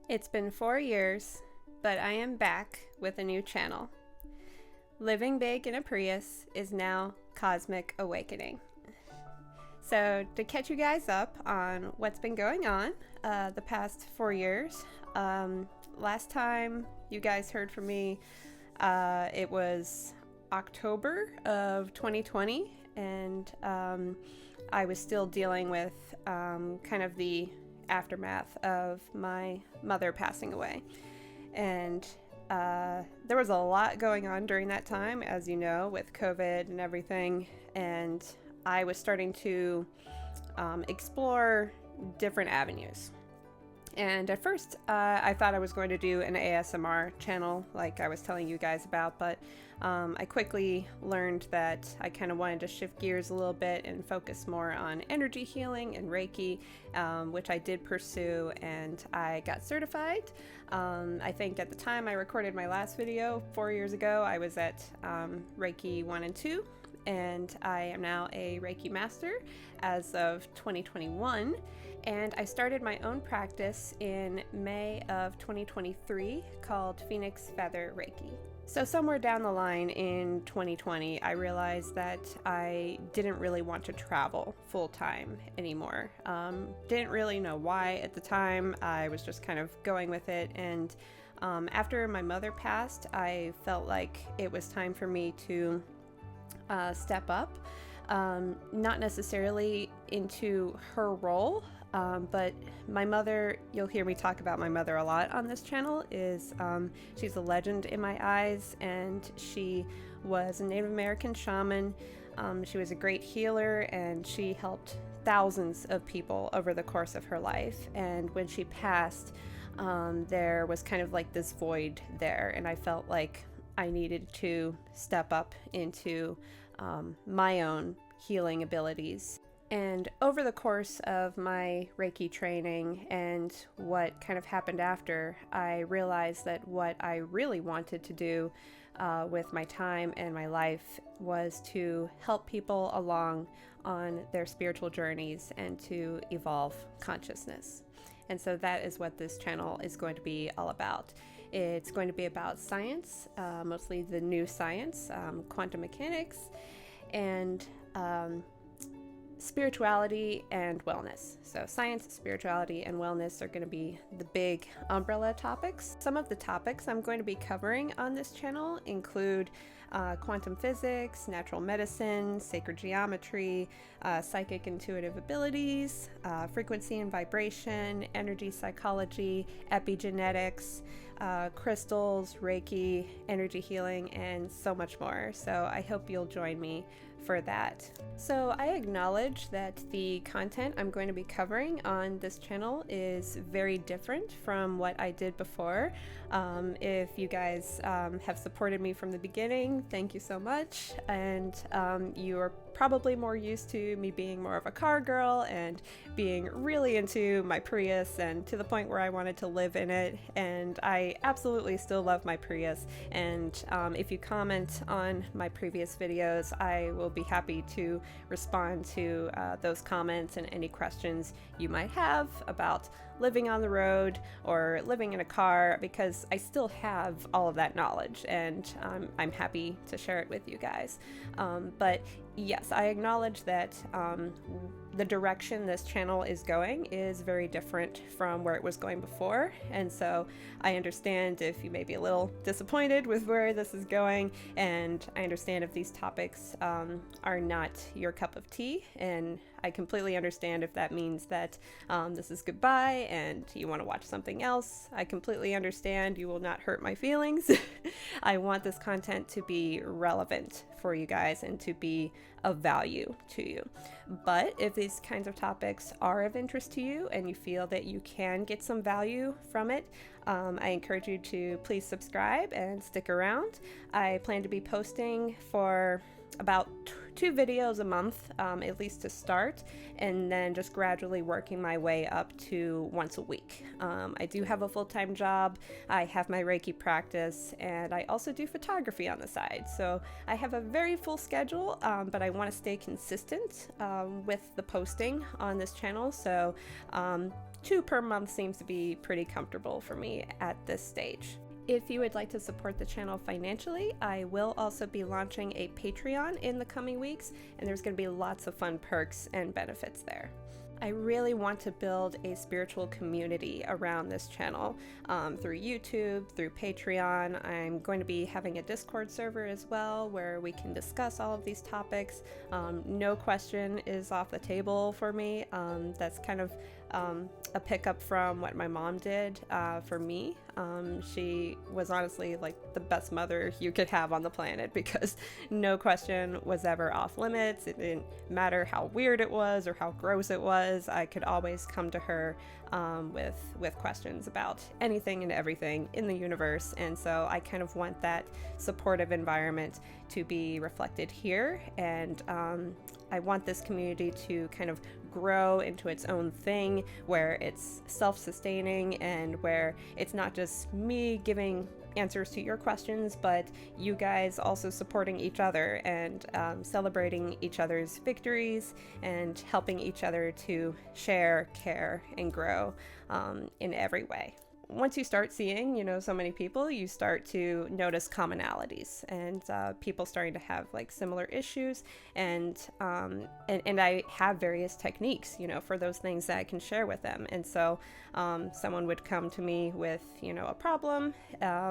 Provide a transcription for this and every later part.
It's been 4 years, but I am back with a new channel. Living big in a Prius is now Cosmic Awakening. So to catch you guys up on what's been going on the past 4 years, last time you guys heard from me, it was October of 2020, and I was still dealing with kind of the aftermath of my mother passing away. And there was a lot going on during that time, as you know, with COVID and everything, and I was starting to explore different avenues. And at first, I thought I was going to do an ASMR channel like I was telling you guys about, but I quickly learned that I kind of wanted to shift gears a little bit and focus more on energy healing and Reiki, which I did pursue, and I got certified. I think at the time I recorded my last video 4 years ago, I was at Reiki 1 and 2, and I am now a Reiki Master as of 2021. And I started my own practice in May of 2023 called Phoenix Feather Reiki. So somewhere down the line in 2020, I realized that I didn't really want to travel full-time anymore. Didn't really know why at the time. I was just kind of going with it. And after my mother passed, I felt like it was time for me to step up. Not necessarily into her role, but my mother, you'll hear me talk about my mother a lot on this channel, is she's a legend in my eyes, and she was a Native American shaman. She was a great healer, and she helped thousands of people over the course of her life. And when she passed, there was kind of like this void there, and I felt like I needed to step up into my own healing abilities. And over the course of my Reiki training and what kind of happened after, I realized that what I really wanted to do with my time and my life was to help people along on their spiritual journeys and to evolve consciousness. And so that is what this channel is going to be all about. It's going to be about science, mostly the new science, quantum mechanics, and spirituality and wellness. So science, spirituality, and wellness are going to be the big umbrella topics. Some of the topics I'm going to be covering on this channel include quantum physics, natural medicine, sacred geometry, psychic intuitive abilities, frequency and vibration, energy psychology, epigenetics, crystals, Reiki, energy healing, and so much more. So I hope you'll join me for that. So I acknowledge that the content I'm going to be covering on this channel is very different from what I did before. If you guys have supported me from the beginning, thank you so much. And you are probably more used to me being more of a car girl and being really into my Prius, and to the point where I wanted to live in it. And I absolutely still love my Prius. And if you comment on my previous videos, I will be happy to respond to those comments and any questions you might have about living on the road or living in a car, because I still have all of that knowledge, and I'm happy to share it with you guys. But yes, I acknowledge that the direction this channel is going is very different from where it was going before, and so I understand if you may be a little disappointed with where this is going, and I understand if these topics are not your cup of tea, and I completely understand if that means that this is goodbye and you want to watch something else. I completely understand. You will not hurt my feelings. I want this content to be relevant for you guys and to be of value to you. But if these kinds of topics are of interest to you and you feel that you can get some value from it, I encourage you to please subscribe and stick around. I plan to be posting for about 2 videos a month, at least to start, and then just gradually working my way up to once a week. I do have a full-time job, I have my Reiki practice, and I also do photography on the side. So I have a very full schedule, but I want to stay consistent with the posting on this channel. So 2 per month seems to be pretty comfortable for me at this stage. If you would like to support the channel financially, I will also be launching a Patreon in the coming weeks, and there's going to be lots of fun perks and benefits there. I really want to build a spiritual community around this channel through YouTube, through Patreon. I'm going to be having a Discord server as well where we can discuss all of these topics. No question is off the table for me. That's kind of a pickup from what my mom did for me. She was honestly like the best mother you could have on the planet, because no question was ever off limits. It didn't matter how weird it was or how gross it was. I could always come to her with questions about anything and everything in the universe. And so I kind of want that supportive environment to be reflected here. And I want this community to kind of grow into its own thing where it's self-sustaining and where it's not just me giving answers to your questions, but you guys also supporting each other and celebrating each other's victories and helping each other to share, care, and grow in every way. Once you start seeing, so many people, you start to notice commonalities and people starting to have like similar issues, and I have various techniques, for those things that I can share with them. And so someone would come to me with, a problem,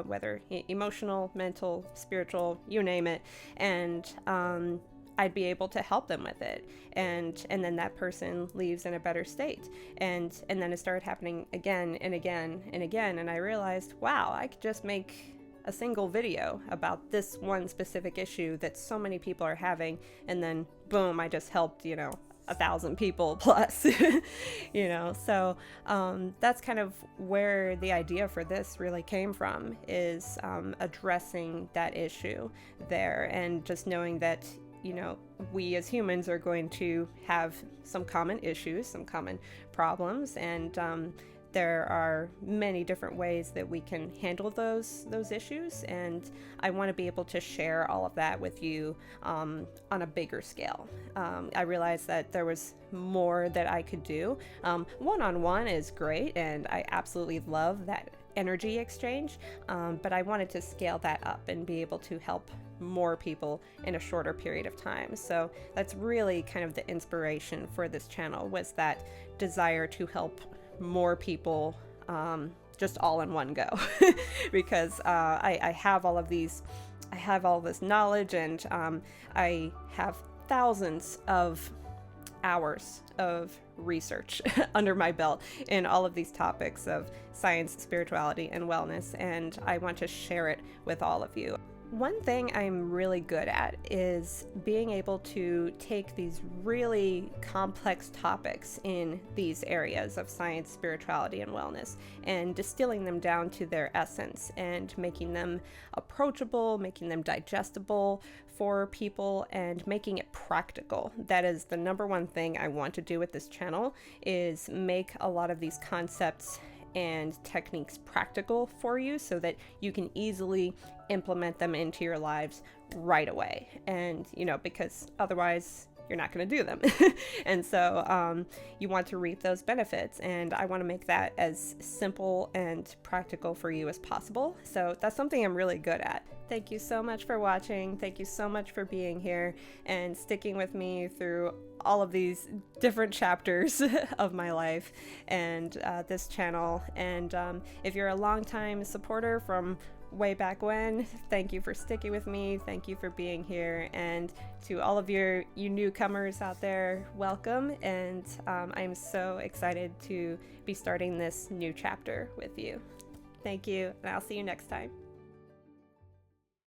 whether emotional, mental, spiritual, you name it, and I'd be able to help them with it, and then that person leaves in a better state, and then it started happening again and again and again, and I realized, wow, I could just make a single video about this one specific issue that so many people are having, and then boom, I just helped 1,000 people plus. So that's kind of where the idea for this really came from, is addressing that issue there, and just knowing that we as humans are going to have some common issues, some common problems, and there are many different ways that we can handle those issues, and I want to be able to share all of that with you on a bigger scale. I realized that there was more that I could do. One-on-one is great, and I absolutely love that energy exchange, but I wanted to scale that up and be able to help more people in a shorter period of time. So that's really kind of the inspiration for this channel, was that desire to help more people just all in one go. Because I have all of these, I have all this knowledge, and I have thousands of hours of research under my belt in all of these topics of science, spirituality, and wellness, and I want to share it with all of you. One thing I'm really good at is being able to take these really complex topics in these areas of science, spirituality, and wellness, and distilling them down to their essence and making them approachable, making them digestible for people, and making it practical. That is the number one thing I want to do with this channel, is make a lot of these concepts and techniques practical for you so that you can easily implement them into your lives right away. And because otherwise you're not going to do them. And so you want to reap those benefits, and I want to make that as simple and practical for you as possible. So that's something I'm really good at. Thank you so much for watching. Thank you so much for being here and sticking with me through all of these different chapters of my life and this channel. And if you're a longtime supporter from way back when, thank you for sticking with me. Thank you for being here. And to all of you newcomers out there, welcome. And I'm so excited to be starting this new chapter with you. Thank you, and I'll see you next time.